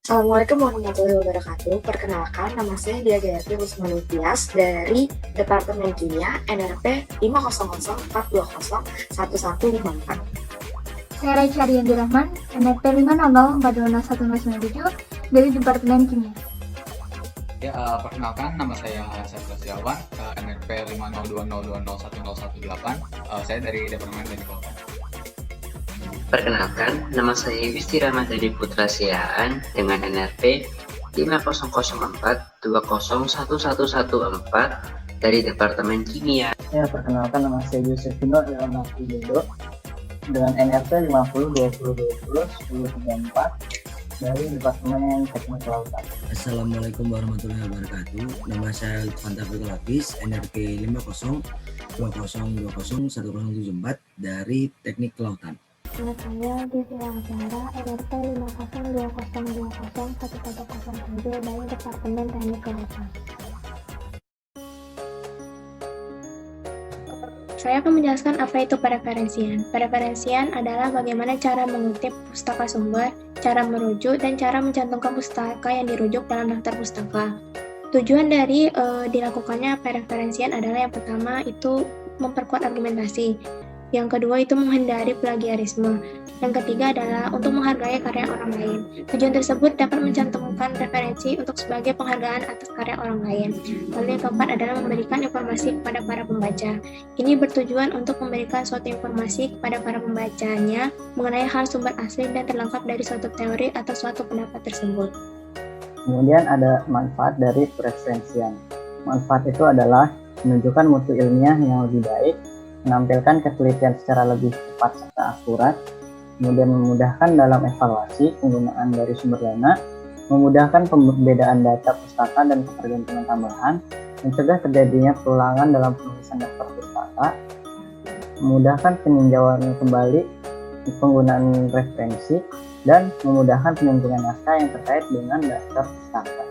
Assalamualaikum warahmatullahi wabarakatuh. Perkenalkan, nama saya Dia Gayatri Usmanul Tias dari Departemen Kimia NRP 50042011154. Saya Raicha Aryanti Rahman, NRP 500420197 dari Departemen Kimia. Perkenalkan, nama saya Hasan Setiawan, NRP 502020118. Saya dari Departemen Teknik Lautan. Perkenalkan, nama saya Wisti Ramadhani Putra Siaan dengan NRP 50042011114 dari Departemen Kimia. Perkenalkan, nama saya Yusufino Ilham Widodo dengan NRP 5020201034 dari Departemen Teknik Lautan. Assalamualaikum warahmatullahi wabarakatuh. Nama saya Lutfan Taufiq Hafiz, NRP 50020201074 dari Teknik Kelautan. Nama saya Divya Azhara, NRP 50020201107 dari Departemen Teknik Kelautan. Saya akan menjelaskan apa itu pereferensian. Pereferensian adalah bagaimana cara mengutip pustaka sumber, cara merujuk, dan cara mencantumkan pustaka yang dirujuk dalam daftar pustaka. Tujuan dari dilakukannya pereferensian adalah yang pertama itu memperkuat argumentasi, yang kedua itu menghindari plagiarisme, yang ketiga adalah untuk menghargai karya orang lain. Tujuan tersebut dapat mencantumkan referensi untuk sebagai penghargaan atas karya orang lain. Lalu yang keempat adalah memberikan informasi kepada para pembaca. Ini bertujuan untuk memberikan suatu informasi kepada para pembacanya mengenai hal sumber asli dan terlengkap dari suatu teori atau suatu pendapat tersebut. Kemudian ada manfaat dari pereferensian. Manfaat itu adalah menunjukkan mutu ilmiah yang lebih baik, menampilkan ketelitian secara lebih cepat serta akurat, kemudian memudahkan dalam evaluasi penggunaan dari sumber dana, memudahkan pembedaan data pustaka dan ketergantungan tambahan, mencegah terjadinya perulangan dalam penulisan daftar pustaka, memudahkan peninjauan kembali penggunaan referensi, dan memudahkan penyuntingan naskah yang terkait dengan daftar pustaka.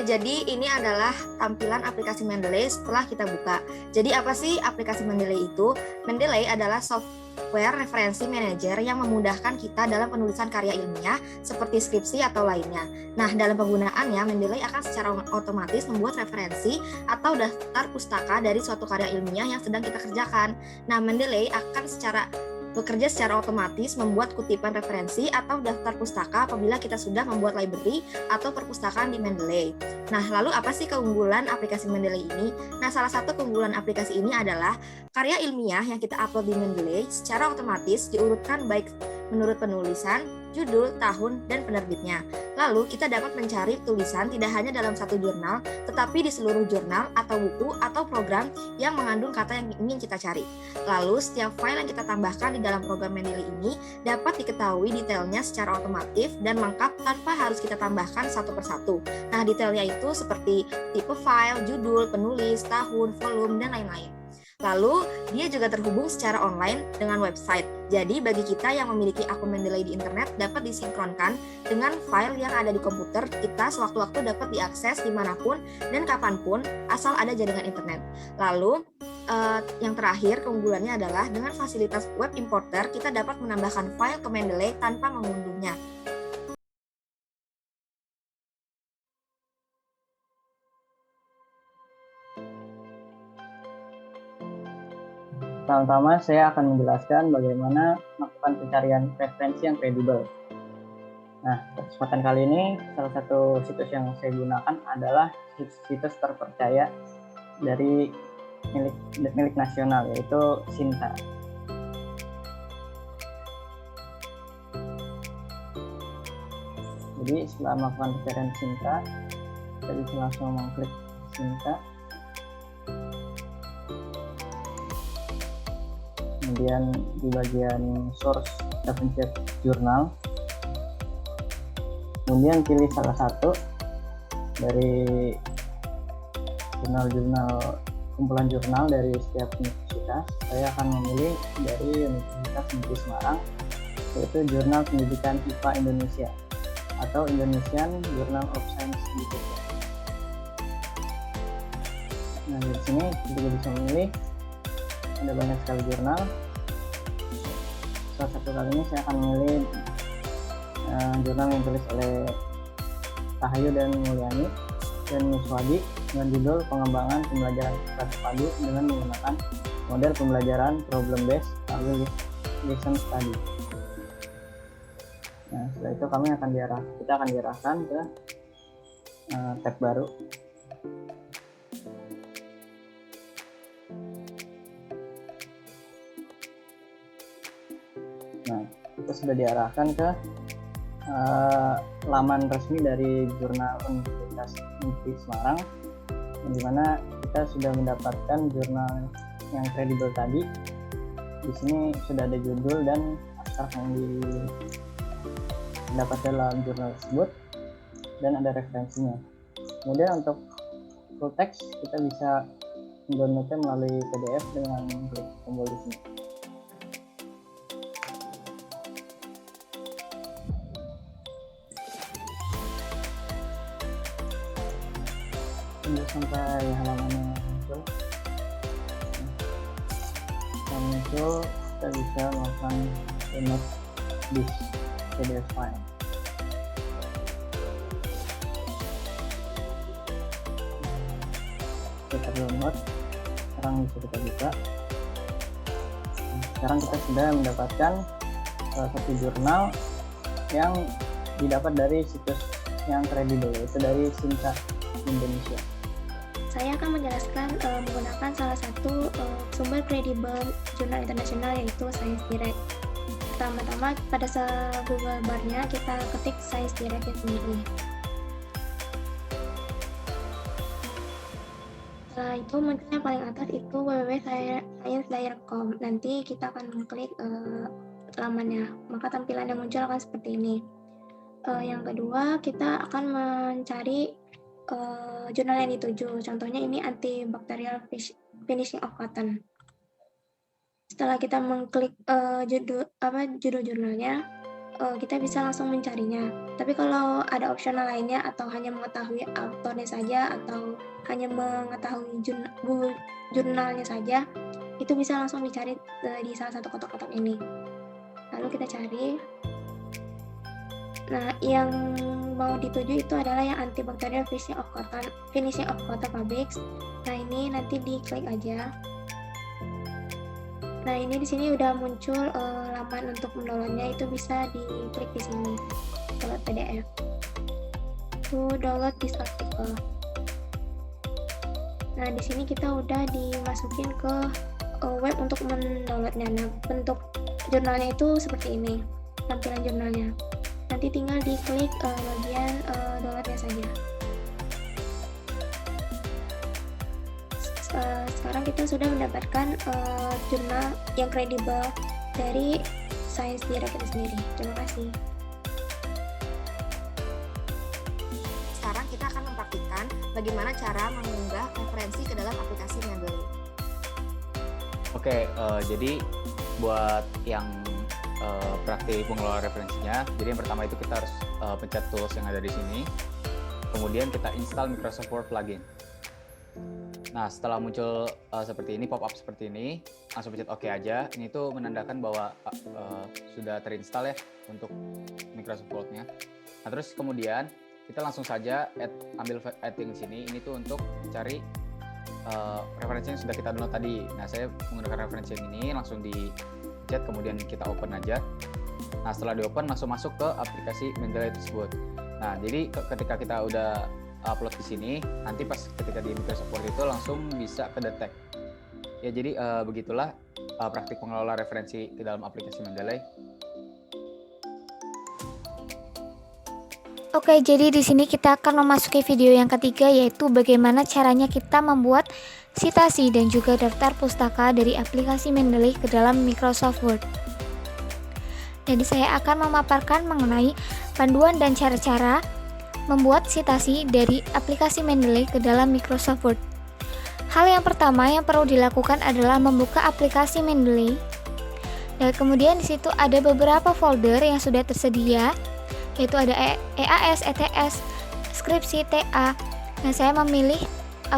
Jadi ini adalah tampilan aplikasi Mendeley setelah kita buka. Jadi apa sih aplikasi Mendeley itu? Mendeley adalah software referensi manager yang memudahkan kita dalam penulisan karya ilmiah seperti skripsi atau lainnya. Nah, dalam penggunaannya Mendeley akan secara otomatis membuat referensi atau daftar pustaka dari suatu karya ilmiah yang sedang kita kerjakan. Nah, Mendeley akan bekerja secara otomatis membuat kutipan referensi atau daftar pustaka apabila kita sudah membuat library atau perpustakaan di Mendeley. Nah, lalu apa sih keunggulan aplikasi Mendeley ini? Nah, salah satu keunggulan aplikasi ini adalah karya ilmiah yang kita upload di Mendeley secara otomatis diurutkan baik menurut penulisan, judul, tahun, dan penerbitnya. Lalu kita dapat mencari tulisan tidak hanya dalam satu jurnal, tetapi di seluruh jurnal atau buku atau program yang mengandung kata yang ingin kita cari. Lalu setiap file yang kita tambahkan di dalam program Mendeley ini dapat diketahui detailnya secara otomatis dan lengkap tanpa harus kita tambahkan satu persatu. Nah, detailnya itu seperti tipe file, judul, penulis, tahun, volume, dan lain-lain. Lalu, dia juga terhubung secara online dengan website. Jadi, bagi kita yang memiliki akun Mendeley di internet dapat disinkronkan dengan file yang ada di komputer kita sewaktu-waktu dapat diakses dimanapun dan kapanpun asal ada jaringan internet. Lalu, yang terakhir keunggulannya adalah dengan fasilitas web importer kita dapat menambahkan file ke Mendeley tanpa mengunduhnya. Pertama-tama saya akan menjelaskan bagaimana melakukan pencarian referensi yang kredibel. Nah, kesempatan kali ini salah satu situs yang saya gunakan adalah situs terpercaya dari milik nasional, yaitu Sinta. Jadi setelah melakukan pencarian Sinta, kita bisa langsung mengklik Sinta. Kemudian di bagian source kita pencet jurnal, kemudian pilih salah satu dari kumpulan jurnal dari setiap universitas. Saya akan memilih dari Universitas Negeri Semarang, yaitu Jurnal Pendidikan IPA Indonesia atau Indonesian Journal of Science Education. Nah, di sini kita juga bisa memilih ada banyak sekali jurnal. Salah satu kali ini saya akan memilih jurnal yang ditulis oleh Rahayu dan Mulyani dan Miswadi dengan judul Pengembangan Pembelajaran Kelas Padu dengan menggunakan model pembelajaran problem based lalu lesson study. Nah, setelah itu kita akan diarahkan ke tab baru. Nah, kita sudah diarahkan ke laman resmi dari Jurnal Universitas Negeri Semarang, di mana kita sudah mendapatkan jurnal yang kredibel tadi. Di sini sudah ada judul dan abstrak yang didapat dalam jurnal tersebut dan ada referensinya. Kemudian untuk full text kita bisa mendownloadnya melalui PDF dengan klik tombol di sini. Tunggu sampai halamannya muncul. Setelah muncul, kita bisa melakukan download this PDF file. Kita download, sekarang bisa kita buka. Sekarang kita sudah mendapatkan salah satu jurnal yang didapat dari situs yang kredibel, yaitu dari Sinta Indonesia. Saya akan menjelaskan menggunakan salah satu sumber kredibel jurnal internasional, yaitu Science Direct. Pertama-tama pada Google bar-nya kita ketik Science Direct sendiri. Setelah itu muncul yang paling atas itu www.science.com. Nanti kita akan mengklik lamannya, maka tampilan yang muncul akan seperti ini. Yang kedua, kita akan mencari jurnal yang dituju. Contohnya ini antibacterial finishing of cotton. Setelah kita mengklik judul jurnalnya, kita bisa langsung mencarinya. Tapi kalau ada opsional lainnya atau hanya mengetahui autornya saja atau hanya mengetahui jurnalnya saja, itu bisa langsung dicari di salah satu kotak-kotak ini. Lalu kita cari. Nah, yang mau dituju itu adalah yang antibacterial finishing of cotton fabrics. Nah, ini nanti diklik aja. Nah, ini di sini udah muncul laman untuk mendownloadnya, itu bisa diklik di sini, download PDF. To download this article. Nah, di sini kita udah dimasukin ke web untuk mendownloadnya. Nah, bentuk jurnalnya itu seperti ini, tampilan jurnalnya. Nanti tinggal diklik bagian downloadnya saja. Sekarang kita sudah mendapatkan jurnal yang kredibel dari Science Direct itu sendiri. Terima kasih. Sekarang kita akan mempraktikkan bagaimana cara mengunggah referensi ke dalam aplikasi Mendeley. Oke, jadi buat yang praktik pengelola referensinya, jadi yang pertama itu kita harus pencet tools yang ada di sini, kemudian kita install Microsoft Word plugin. Nah, setelah muncul seperti ini, pop-up seperti ini, langsung pencet OK aja. Ini tuh menandakan bahwa sudah terinstall ya untuk Microsoft Word-nya. Nah, terus kemudian kita langsung saja ambil adding sini. Ini tuh untuk cari referensi yang sudah kita download tadi. Nah, saya menggunakan referensi yang ini, langsung dipencet, kemudian kita open aja. Nah, setelah di open langsung masuk ke aplikasi Mendeley tersebut. Nah, jadi ketika kita udah upload di sini, nanti pas ketika di Microsoft Word itu langsung bisa kedetek. Ya, jadi begitulah praktik pengelola referensi ke dalam aplikasi Mendeley. Oke, jadi di sini kita akan memasuki video yang ketiga, yaitu bagaimana caranya kita membuat sitasi dan juga daftar pustaka dari aplikasi Mendeley ke dalam Microsoft Word. Jadi saya akan memaparkan mengenai panduan dan cara-cara membuat sitasi dari aplikasi Mendeley ke dalam Microsoft Word. Hal yang pertama yang perlu dilakukan adalah membuka aplikasi Mendeley. Dan kemudian di situ ada beberapa folder yang sudah tersedia, yaitu ada EAS, ETS, skripsi, TA. Nah, saya memilih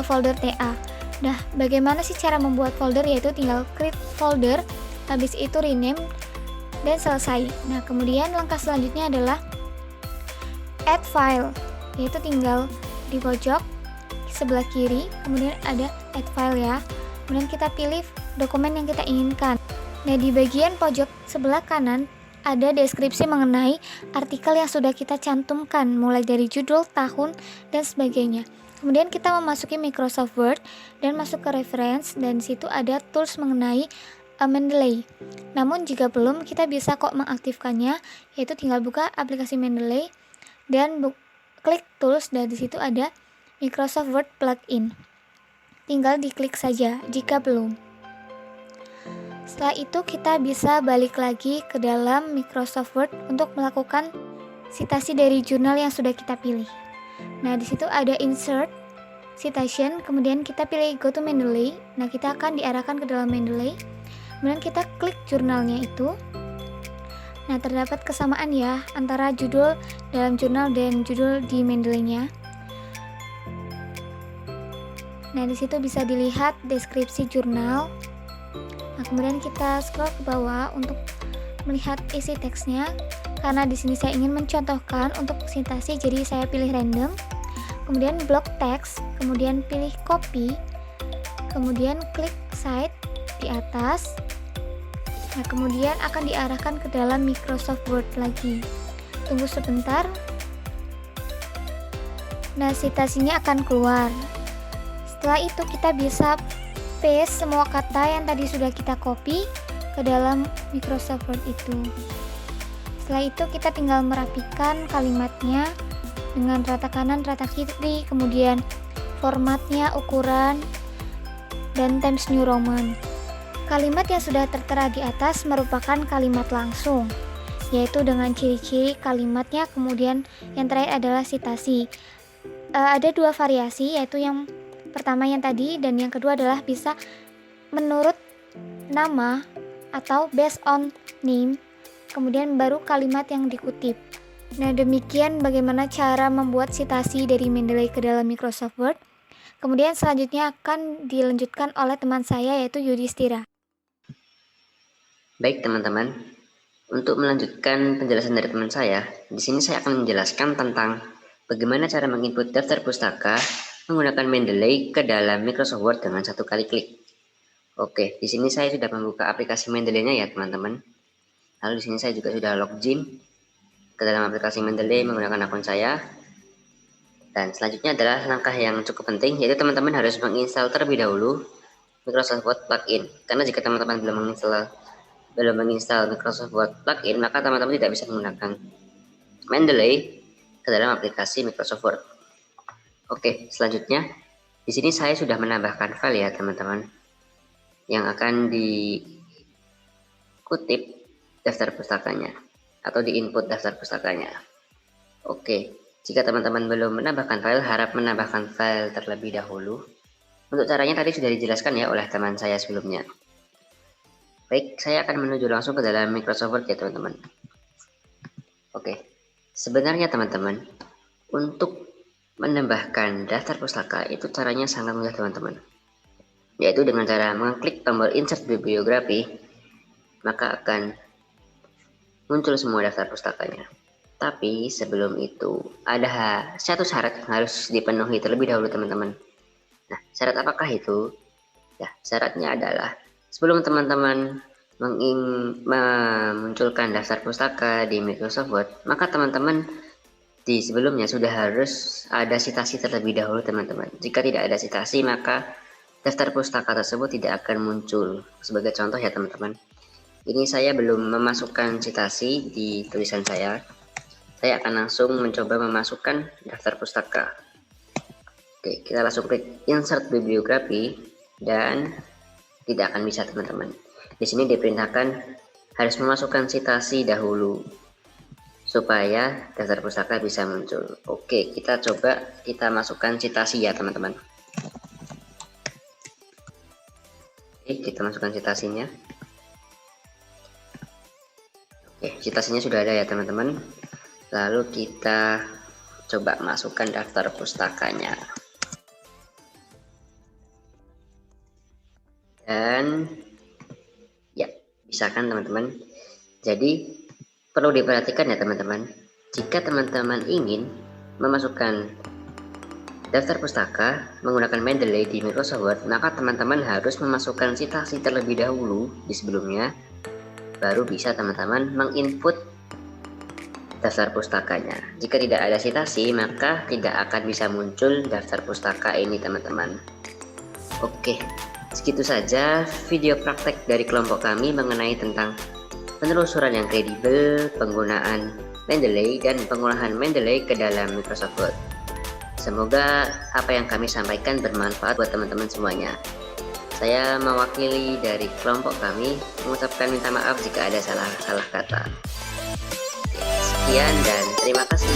folder TA. Nah, bagaimana sih cara membuat folder? Yaitu tinggal klik folder, habis itu rename, dan selesai. Nah, kemudian langkah selanjutnya adalah add file, yaitu tinggal di pojok sebelah kiri, kemudian ada add file ya. Kemudian kita pilih dokumen yang kita inginkan. Nah, di bagian pojok sebelah kanan ada deskripsi mengenai artikel yang sudah kita cantumkan, mulai dari judul, tahun, dan sebagainya. Kemudian kita memasuki Microsoft Word dan masuk ke reference, dan di situ ada tools mengenai Mendeley. Namun jika belum, kita bisa kok mengaktifkannya, yaitu tinggal buka aplikasi Mendeley dan klik tools, dan di situ ada Microsoft Word plugin. Tinggal diklik saja jika belum. Setelah itu kita bisa balik lagi ke dalam Microsoft Word untuk melakukan citasi dari jurnal yang sudah kita pilih. Nah, di situ ada insert citation, kemudian kita pilih go to Mendeley. Nah, kita akan diarahkan ke dalam Mendeley. Kemudian kita klik jurnalnya itu. Nah, terdapat kesamaan ya antara judul dalam jurnal dan judul di Mendeley-nya. Nah, di situ bisa dilihat deskripsi jurnal. Nah, kemudian kita scroll ke bawah untuk melihat isi teksnya. Karena di sini saya ingin mencontohkan untuk sintasi, jadi saya pilih random. Kemudian block text, kemudian pilih copy, kemudian klik cite di atas. Nah, kemudian akan diarahkan ke dalam Microsoft Word lagi. Tunggu sebentar. Nah, citasinya akan keluar. Setelah itu kita bisa paste semua kata yang tadi sudah kita copy ke dalam Microsoft Word itu. Setelah itu kita tinggal merapikan kalimatnya dengan rata kanan, rata kiri, kemudian formatnya, ukuran, dan Times New Roman. Kalimat yang sudah tertera di atas merupakan kalimat langsung, yaitu dengan ciri-ciri kalimatnya. Kemudian yang terakhir adalah citasi. Ada dua variasi, yaitu yang pertama yang tadi, dan yang kedua adalah bisa menurut nama atau based on name, kemudian baru kalimat yang dikutip. Nah, demikian bagaimana cara membuat citasi dari Mendeley ke dalam Microsoft Word. Kemudian selanjutnya akan dilanjutkan oleh teman saya, yaitu Yudhistira. Baik teman-teman, untuk melanjutkan penjelasan dari teman saya, di sini saya akan menjelaskan tentang bagaimana cara menginput daftar pustaka menggunakan Mendeley ke dalam Microsoft Word dengan satu kali klik. Oke, di sini saya sudah membuka aplikasi Mendeley-nya ya teman-teman. Lalu di sini saya juga sudah login ke dalam aplikasi Mendeley menggunakan akun saya. Dan selanjutnya adalah langkah yang cukup penting, yaitu teman-teman harus menginstal terlebih dahulu Microsoft Word plugin. Karena jika teman-teman belum menginstal Microsoft Word plugin, maka teman-teman tidak bisa menggunakan Mendeley ke dalam aplikasi Microsoft Word. Oke, selanjutnya di sini saya sudah menambahkan file ya teman-teman, yang akan dikutip daftar pustakanya atau di input daftar pustakanya. Oke, jika teman-teman belum menambahkan file, harap menambahkan file terlebih dahulu. Untuk caranya tadi sudah dijelaskan ya oleh teman saya sebelumnya. Baik, saya akan menuju langsung ke dalam Microsoft Word ya teman-teman. Oke, sebenarnya teman-teman, untuk menambahkan daftar pustaka itu caranya sangat mudah teman-teman, yaitu dengan cara mengklik tombol insert bibliografi, maka akan muncul semua daftar pustakanya. Tapi sebelum itu ada satu syarat yang harus dipenuhi terlebih dahulu teman-teman. Nah, syarat apakah itu? Ya, syaratnya adalah sebelum teman-teman memunculkan daftar pustaka di Microsoft Word, maka teman-teman di sebelumnya sudah harus ada citasi terlebih dahulu teman-teman. Jika tidak ada citasi, maka daftar pustaka tersebut tidak akan muncul. Sebagai contoh ya teman-teman, ini saya belum memasukkan citasi di tulisan saya. Saya akan langsung mencoba memasukkan daftar pustaka. Oke, kita langsung klik insert bibliografi dan tidak akan bisa teman-teman. Di sini diperintahkan harus memasukkan citasi dahulu supaya daftar pustaka bisa muncul. Oke, kita coba kita masukkan citasi ya teman-teman. Oke, kita masukkan citasinya. Oke, citasinya sudah ada ya teman-teman. Lalu kita coba masukkan daftar pustakanya. Dan ya, bisa kan teman-teman? Jadi perlu diperhatikan ya teman-teman, jika teman-teman ingin memasukkan daftar pustaka menggunakan Mendeley di Microsoft Word, maka teman-teman harus memasukkan citasi terlebih dahulu di sebelumnya, baru bisa teman-teman menginput daftar pustakanya. Jika tidak ada citasi, maka tidak akan bisa muncul daftar pustaka ini teman-teman. Oke, segitu saja video praktek dari kelompok kami mengenai tentang penelusuran yang kredibel, penggunaan Mendeley, dan pengolahan Mendeley ke dalam Microsoft Word. Semoga apa yang kami sampaikan bermanfaat buat teman-teman semuanya. Saya mewakili dari kelompok kami mengucapkan minta maaf jika ada salah kata. Sekian dan terima kasih.